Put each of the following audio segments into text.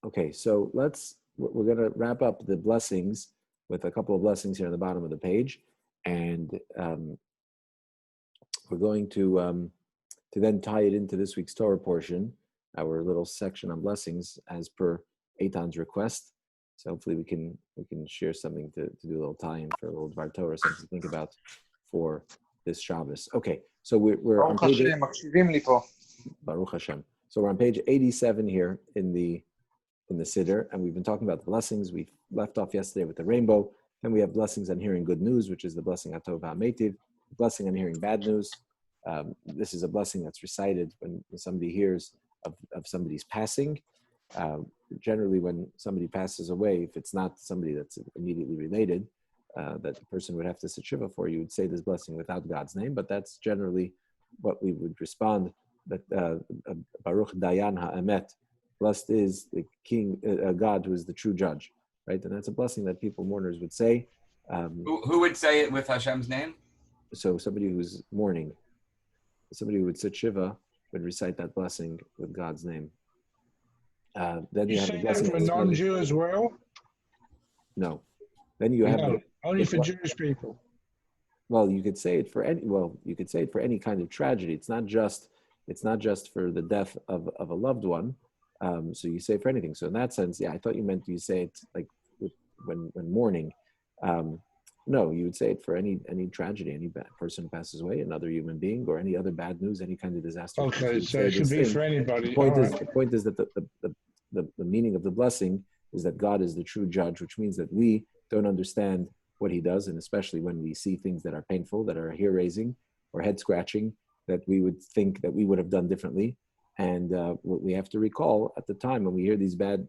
Okay, so we're going to wrap up the blessings with a couple of blessings here on the bottom of the page. And we're going to then tie it into this week's Torah portion, our little section on blessings, as per Eitan's request. So hopefully we can share something to do a little tie-in for a little Dvar Torah, something to think about for this Shabbos. Okay, so we're on page Baruch Hashem. So we're on page 87 here in the Siddur, and we've been talking about the blessings. We left off yesterday with the rainbow. Then we have blessings on hearing good news, which is the blessing Atov HaMeitiv, blessing on hearing bad news. This is a blessing that's recited when somebody hears of somebody's passing. Generally, when somebody passes away, if it's not somebody that's immediately related, that the person would have to sit shiva for, you would say this blessing without God's name, but that's generally what we would respond, that Baruch Dayan HaEmet, blessed is the King, God who is the true judge, right? And that's a blessing that people, mourners, would say. Who would say it with Hashem's name? So somebody who's mourning, somebody who would sit shiva would recite that blessing with God's name. Then you have the blessing for non-Jew as well. No, then you have only for Jewish people. Well, you could say it for any. Well, you could say it for any kind of tragedy. It's not just for the death of a loved one. So you say it for anything. So in that sense, yeah, I thought you meant you say it like when mourning. No, you would say it for any tragedy, any bad person who passes away, another human being, or any other bad news, any kind of disaster. Okay, so it should be for anybody. The point is that the meaning of the blessing is that God is the true judge, which means that we don't understand what he does, and especially when we see things that are painful, that are hair-raising or head-scratching, that we would think that we would have done differently. And what we have to recall at the time when we hear this bad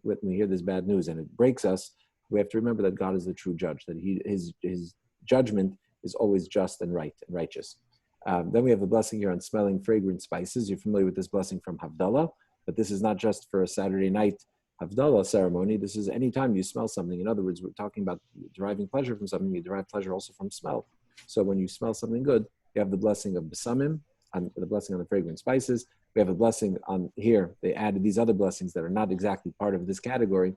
news and it breaks us, we have to remember that God is the true judge, that his judgment is always just and right and righteous. Then we have a blessing here on smelling fragrant spices. You're familiar with this blessing from Havdalah, but this is not just for a Saturday night Havdalah ceremony. This is any time you smell something. In other words, we're talking about deriving pleasure from something. You derive pleasure also from smell. So when you smell something good, you have the blessing of besamim, and the blessing on the fragrant spices. We have a blessing on here. They added these other blessings that are not exactly part of this category,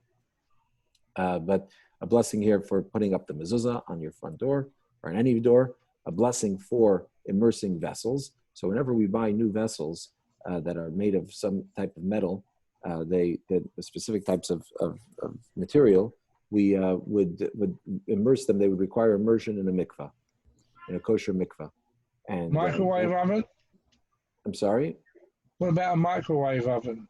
but a blessing here for putting up the mezuzah on your front door or on any door, a blessing for immersing vessels. So whenever we buy new vessels that are made of some type of metal, the specific types of material, we would immerse them. They would require immersion in a mikvah, in a kosher mikvah. And microwave oven? I'm sorry? What about a microwave oven?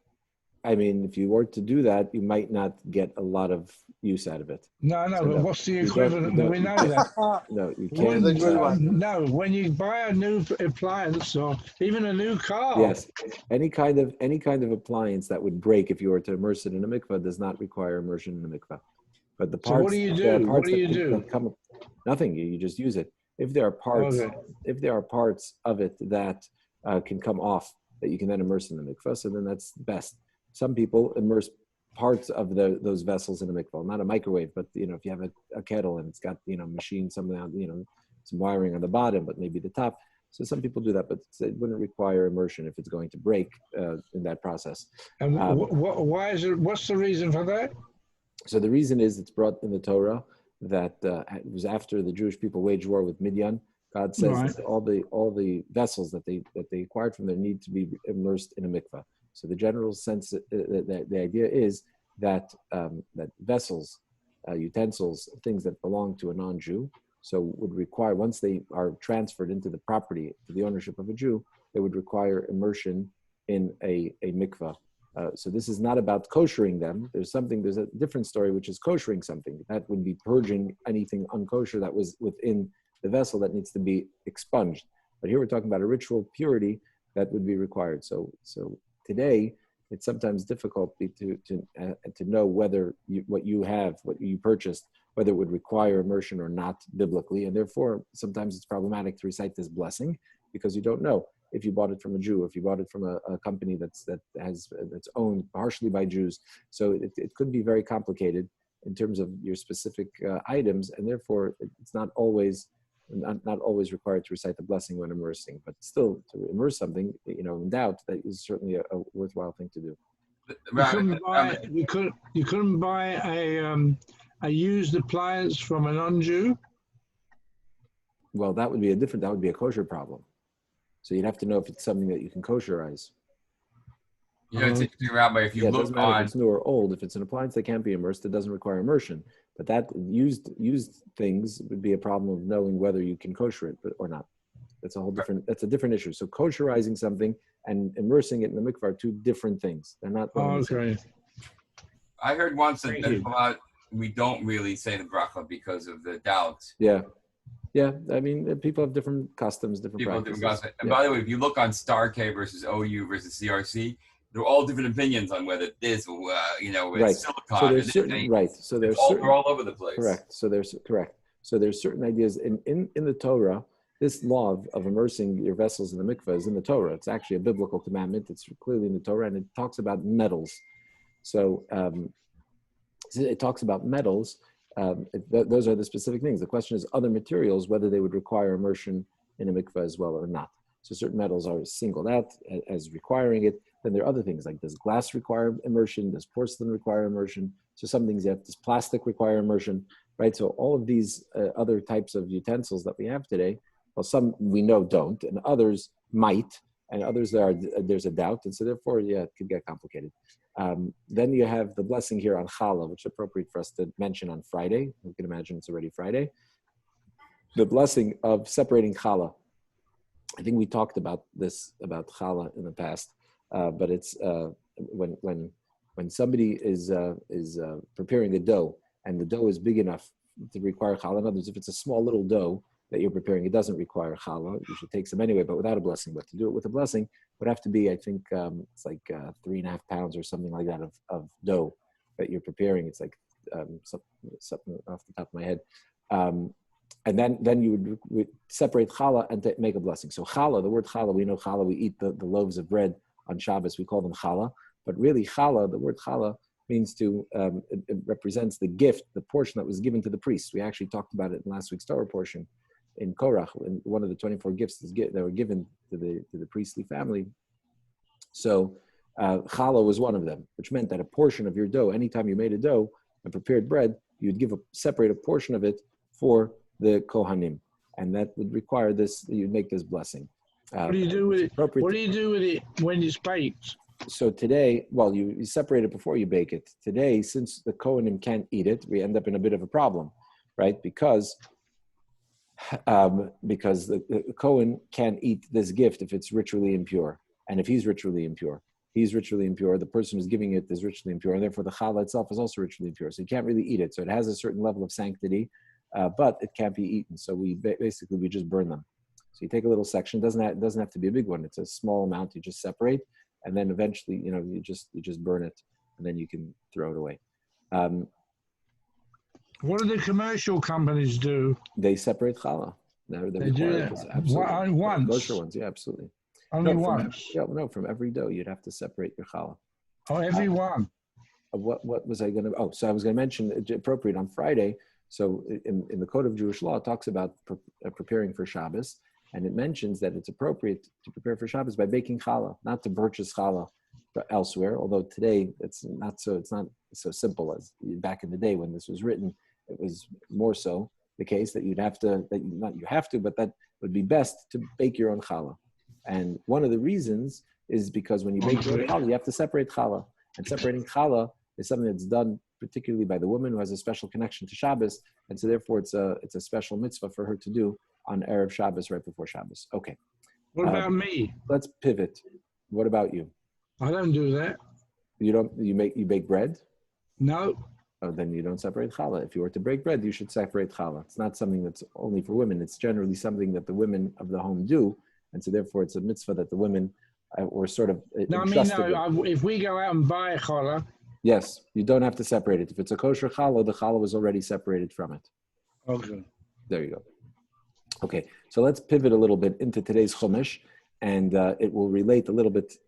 I mean, if you were to do that, you might not get a lot of use out of it. No, but what's the equivalent? We know that. No, you can't. No, when you buy a new appliance or even a new car. Yes, any kind of appliance that would break if you were to immerse it in a mikvah does not require immersion in a mikvah. But the parts. So what do you do? What do you do? Nothing. You just use it. If there are parts of it that can come off, that you can then immerse in the mikvah, so then that's best. Some people immerse parts of those vessels in a mikvah, not a microwave, but if you have a kettle and it's got machine, some wiring on the bottom, but maybe the top. So some people do that, but it wouldn't require immersion if it's going to break in that process. And why is it? What's the reason for that? So the reason is it's brought in the Torah that it was after the Jewish people waged war with Midian. God says that all the vessels that they acquired from there need to be immersed in a mikvah. So the general sense, the idea is that vessels, utensils, things that belong to a non-Jew, so would require, once they are transferred into the property, to the ownership of a Jew, they would require immersion in a mikvah. So this is not about koshering them. There's a different story, which is koshering something. That would be purging anything unkosher that was within the vessel that needs to be expunged. But here we're talking about a ritual purity that would be required. So today, it's sometimes difficult to know whether what you purchased, whether it would require immersion or not biblically, and therefore sometimes it's problematic to recite this blessing because you don't know if you bought it from a Jew, if you bought it from a company that's owned partially by Jews. So it could be very complicated in terms of your specific items, and therefore it's not always required to recite the blessing when immersing, but still to immerse something, in doubt, that is certainly a worthwhile thing to do. You couldn't buy a used appliance from a non-Jew. Well, that would be a kosher problem. So you'd have to know if it's something that you can kosherize. You know, it's interesting, Rabbi, if you look it doesn't matter on... if it's new or old. If it's an appliance that can't be immersed, it doesn't require immersion. But that used things would be a problem of knowing whether you can kosher it or not. That's a different issue. So kosherizing something and immersing it in the mikvah are two different things. They're not. Okay. I heard once that we don't really say the bracha because of the doubt. Yeah. Yeah, I mean, people have different customs, different practices. And by the way, if you look on Star-K versus OU versus CRC, they're all different opinions on whether this, with silicon. So they're all over the place. Correct. So there's certain ideas in the Torah. This law of immersing your vessels in the mikveh is in the Torah. It's actually a biblical commandment. It's clearly in the Torah, and it talks about metals. So it talks about metals. Those are the specific things. The question is other materials, whether they would require immersion in a mikveh as well or not. So certain metals are singled out as requiring it. Then there are other things like, does glass require immersion? Does porcelain require immersion? So some things does plastic require immersion, right? So all of these other types of utensils that we have today, well, some we know don't, and others might, and others there's a doubt, and so therefore, it could get complicated. Then you have the blessing here on challah, which is appropriate for us to mention on Friday. You can imagine it's already Friday. The blessing of separating challah. I think we talked about this, about challah in the past, but it's when somebody is preparing the dough, and the dough is big enough to require challah. In other words, if it's a small little dough that you're preparing, it doesn't require challah. You should take some anyway, but without a blessing. But to do it with a blessing would have to be, I think, it's like 3.5 pounds or something like that of dough that you're preparing. It's like something off the top of my head. And then you would separate challah and make a blessing. So challah, the word challah, we know challah, we eat the loaves of bread on Shabbos, we call them challah. But really challah, the word challah means it represents the gift, the portion that was given to the priest. We actually talked about it in last week's Torah portion in Korach, in one of the 24 gifts that were given to the priestly family. So challah was one of them, which meant that a portion of your dough, anytime you made a dough and prepared bread, you'd separate a portion of it for the Kohanim, and that would require this. You'd make this blessing. What do you do with it? What do you do with it when it's baked? So today, well, you separate it before you bake it. Today, since the Kohanim can't eat it, we end up in a bit of a problem, right? Because the Kohen can't eat this gift if it's ritually impure, and if he's ritually impure, the person who's giving it is ritually impure, and therefore the challah itself is also ritually impure. So you can't really eat it. So it has a certain level of sanctity, but it can't be eaten. So we just burn them. So you take a little section. It doesn't have to be a big one. It's a small amount. You just separate, and then eventually, you just burn it, and then you can throw it away. What do the commercial companies do? They separate challah. They do that absolutely. Once. Kosher ones, yeah, absolutely. Only once. From every dough you'd have to separate your challah. Oh, every one. What was I going to? Oh, so I was going to mention appropriate on Friday. So in the Code of Jewish Law, it talks about preparing for Shabbos, and it mentions that it's appropriate to prepare for Shabbos by baking challah, not to purchase challah elsewhere. Although today it's not so simple as back in the day when this was written. It was more so the case that but that would be best to bake your own challah. And one of the reasons is because when you bake your own challah, you have to separate challah, and separating challah is something that's done particularly by the woman who has a special connection to Shabbos, and so therefore it's a special mitzvah for her to do on Erev Shabbos, right before Shabbos. Okay. What about me? Let's pivot. What about you? I don't do that. You don't. You bake bread? No. Oh, then you don't separate challah. If you were to break bread, you should separate challah. It's not something that's only for women. It's generally something that the women of the home do, and so therefore it's a mitzvah that the women were sort of entrusted with. If we go out and buy a challah. Yes, you don't have to separate it. If it's a kosher challah, the challah was already separated from it. Okay. There you go. Okay, so let's pivot a little bit into today's chumash, and it will relate a little bit,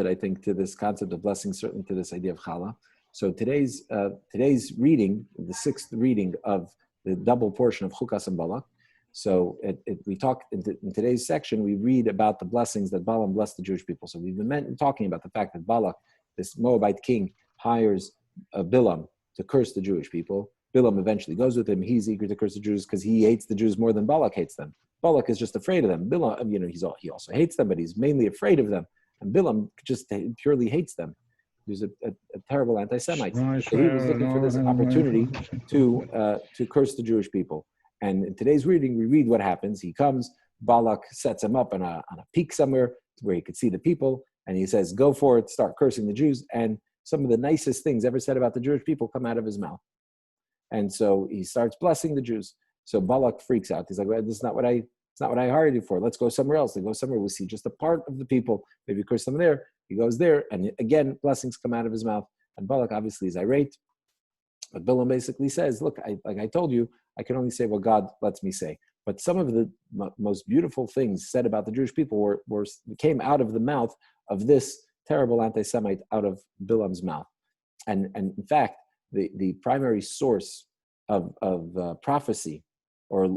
I think, to this concept of blessing, certainly to this idea of challah. So today's reading, the sixth reading of the double portion of Chukas and Balak. So we talk in today's section, we read about the blessings that Balaam blessed the Jewish people. So we've been talking about the fact that Balak this Moabite king hires Bilam to curse the Jewish people. Bilam eventually goes with him. He's eager to curse the Jews because he hates the Jews more than Balak hates them. Balak is just afraid of them. Bilam, he also hates them, but he's mainly afraid of them. And Bilam just purely hates them. He's a terrible anti-Semite. So he was looking for this opportunity to curse the Jewish people. And in today's reading, we read what happens. He comes, Balak sets him up on a peak somewhere where he could see the people, and he says, go for it, start cursing the Jews. And some of the nicest things ever said about the Jewish people come out of his mouth. And so he starts blessing the Jews. So Balak freaks out. He's like, well, it's not what I hired you for. Let's go somewhere else. They go somewhere. We'll see just a part of the people. Maybe curse them there. He goes there. And again, blessings come out of his mouth. And Balak obviously is irate. But Bilam basically says, look, like I told you, I can only say what God lets me say. But some of the most beautiful things said about the Jewish people came out of the mouth of this terrible anti-Semite, out of Bilam's mouth. And in fact, the primary source of prophecy or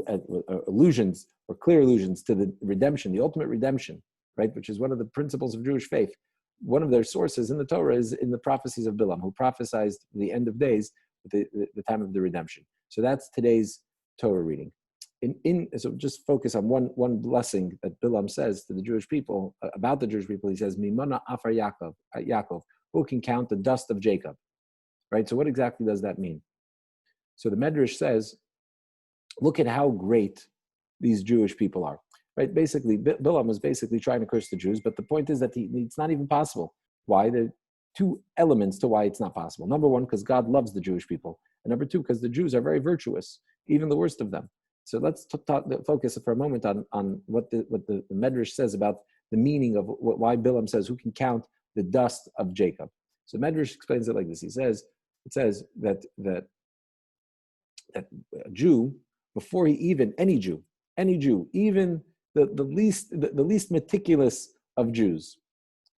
allusions or clear allusions to the redemption, the ultimate redemption, right, which is one of the principles of Jewish faith, one of their sources in the Torah is in the prophecies of Bilam, who prophesied the end of days, the time of the redemption. So that's today's Torah reading. So just focus on one blessing that Bilam says to the Jewish people, about the Jewish people. He says, Mimana afar Yaakov, who can count the dust of Jacob, right? So what exactly does that mean? So the Medrash says, look at how great these Jewish people are, right? Basically, Bilam was basically trying to curse the Jews, but the point is that it's not even possible. Why? There are two elements to why it's not possible. Number one, because God loves the Jewish people. And number two, because the Jews are very virtuous, even the worst of them. So let's focus for a moment on what the Medrash says about the meaning of why Bilam says, who can count the dust of Jacob? So Medrash explains it like this. It says that a Jew, before any Jew, even the least meticulous of Jews,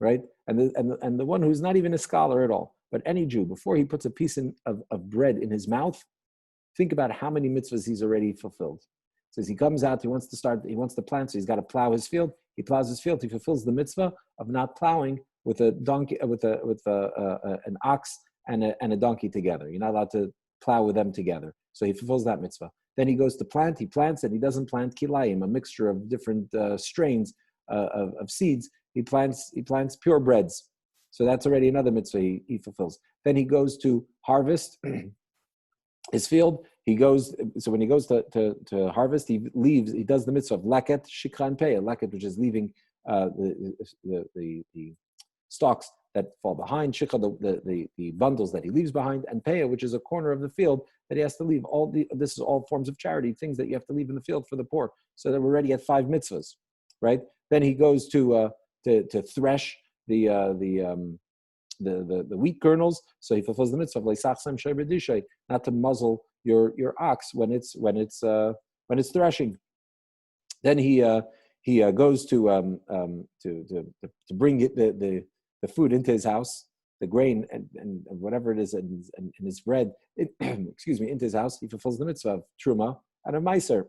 right? And the one who's not even a scholar at all, but any Jew, before he puts a piece of bread in his mouth, think about how many mitzvahs he's already fulfilled. So as he comes out, he wants to plant, so he's got to plow his field. He plows his field. He fulfills the mitzvah of not plowing with a donkey, with an ox and a donkey together. You're not allowed to plow with them together. So he fulfills that mitzvah. Then he goes to plant. He plants, and he doesn't plant kilayim, a mixture of different strains of seeds. He plants pure breads. So that's already another mitzvah he fulfills. Then he goes to harvest his field. So when he goes to harvest, he does the mitzvah of leket, shikha, and peah. Leket, which is leaving the stalks that fall behind, shikha, the bundles that he leaves behind, and peah, which is a corner of the field that he has to leave. This is all forms of charity, things that you have to leave in the field for the poor. So that we're already at 5 mitzvahs, right? Then he goes to thresh the wheat kernels, so he fulfills the mitzvah of not to muzzle your ox when it's threshing. Then he goes to bring the food into his house, the grain and whatever it is and his bread, into his house. He fulfills the mitzvah of truma and of meiser,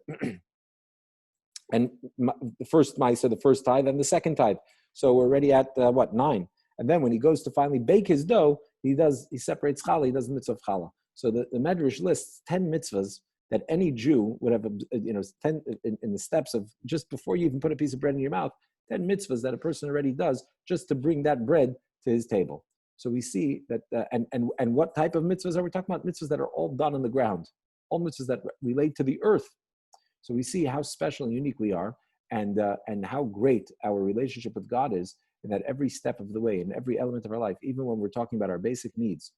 and the first meiser, the first tithe, and the second tithe. So we're already at 9. And then when he goes to finally bake his dough, he separates challah, he does the mitzvah of challah. So the Medrash lists 10 mitzvahs that any Jew would have, 10 in the steps of just before you even put a piece of bread in your mouth, 10 mitzvahs that a person already does just to bring that bread to his table. So we see that, and what type of mitzvahs are we talking about? Mitzvahs that are all done on the ground, all mitzvahs that relate to the earth. So we see how special and unique we are, and how great our relationship with God is, and that every step of the way, in every element of our life, even when we're talking about our basic needs,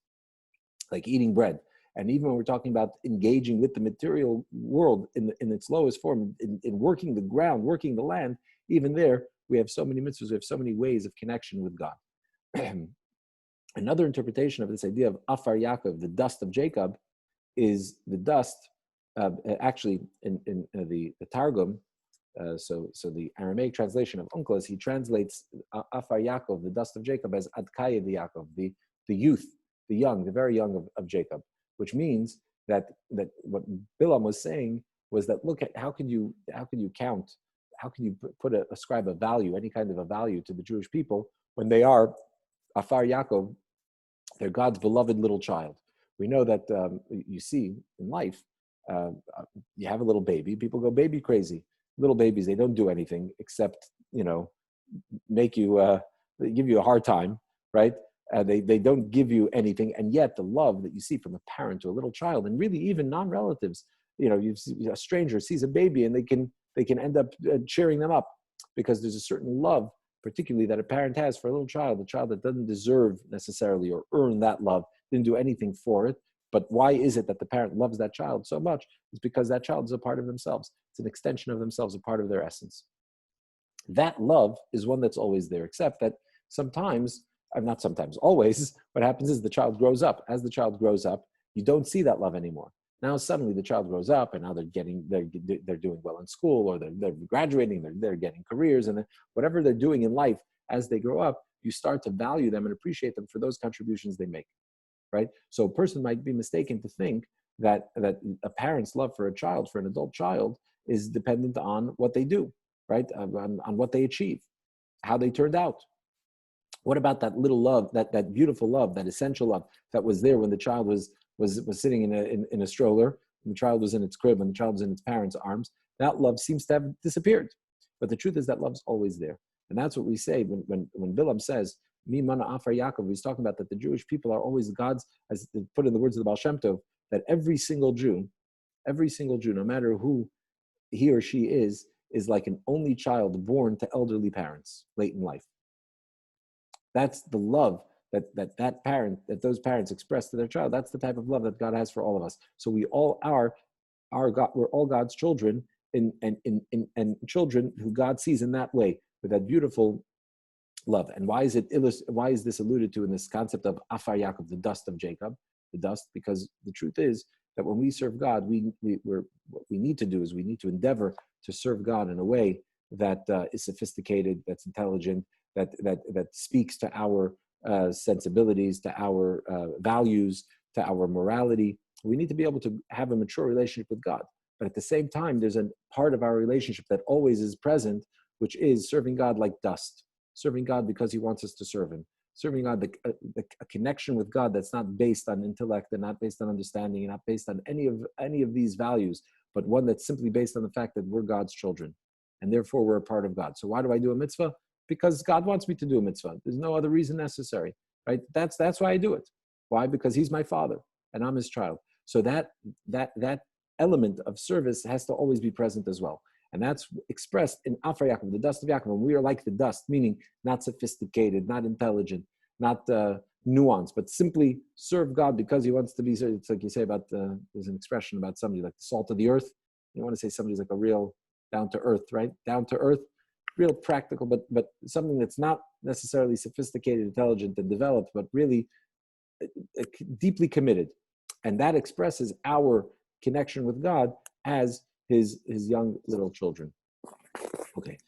like eating bread, and even when we're talking about engaging with the material world in its lowest form, in working the ground, working the land, even there, we have so many mitzvahs, we have so many ways of connection with God. Another interpretation of this idea of Afar Yaakov, the dust of Jacob, is the dust, actually in the Targum, so the Aramaic translation of Onkelos, he translates Afar Yaakov, the dust of Jacob, as Adkaya de Yaakov, the youth, the young, the very young of Jacob, which means that what Bilam was saying was that, look at how can you count, how can you ascribe a value, any kind of a value to the Jewish people when they are Afar Yaakov, they're God's beloved little child. We know that you see in life, you have a little baby, people go baby crazy. Little babies, they don't do anything except, make you, they give you a hard time, right? They don't give you anything, and yet the love that you see from a parent to a little child, and really even non-relatives, a stranger sees a baby and they can end up cheering them up, because there's a certain love, particularly that a parent has for a little child, a child that doesn't deserve necessarily or earn that love, didn't do anything for it. But why is it that the parent loves that child so much? It's because that child is a part of themselves. It's an extension of themselves, a part of their essence. That love is one that's always there, except that sometimes, not sometimes, always, what happens is the child grows up. As the child grows up, you don't see that love anymore. Now suddenly the child grows up, and now they're doing well in school, or they're graduating, they're getting careers, and whatever they're doing in life as they grow up, you start to value them and appreciate them for those contributions they make, right? So a person might be mistaken to think that a parent's love for a child, for an adult child, is dependent on what they do, right? On what they achieve, how they turned out. What about that little love, that beautiful love, that essential love that was there when the child was sitting in a stroller, and the child was in its crib, and the child was in its parents' arms? That love seems to have disappeared. But the truth is that love's always there. And that's what we say when Bilam says, Mi mana afar Yaakov, he's talking about that the Jewish people are always God's, as put in the words of the Baal Shem Tov, that every single Jew, no matter who he or she is like an only child born to elderly parents late in life. That's the love that those parents express to their child. That's the type of love that God has for all of us. So we all are God. We're all God's children, and children who God sees in that way, with that beautiful love. And why is this alluded to in this concept of Afar Yaakov, the dust of Jacob, the dust? Because the truth is that when we serve God, what we need to do is we need to endeavor to serve God in a way that is sophisticated, that's intelligent, that speaks to our sensibilities, to our values, to our morality. We need to be able to have a mature relationship with God. But at the same time, there's a part of our relationship that always is present, which is serving God like dust, serving God because he wants us to serve him, serving God, a connection with God that's not based on intellect and not based on understanding and not based on any of these values, but one that's simply based on the fact that we're God's children, and therefore we're a part of God. So why do I do a mitzvah? Because God wants me to do a mitzvah. There's no other reason necessary, right? That's why I do it. Why? Because he's my father and I'm his child. So that element of service has to always be present as well. And that's expressed in Afar Yaakov, the dust of Yaakov. When we are like the dust, meaning not sophisticated, not intelligent, not nuanced, but simply serve God because he wants to be. It's like you say about, there's an expression about somebody like the salt of the earth. You want to say somebody's like a real down to earth, right? Down to earth, real practical, but something that's not necessarily sophisticated, intelligent, and developed, but really deeply committed. And that expresses our connection with God as his young little children. Okay.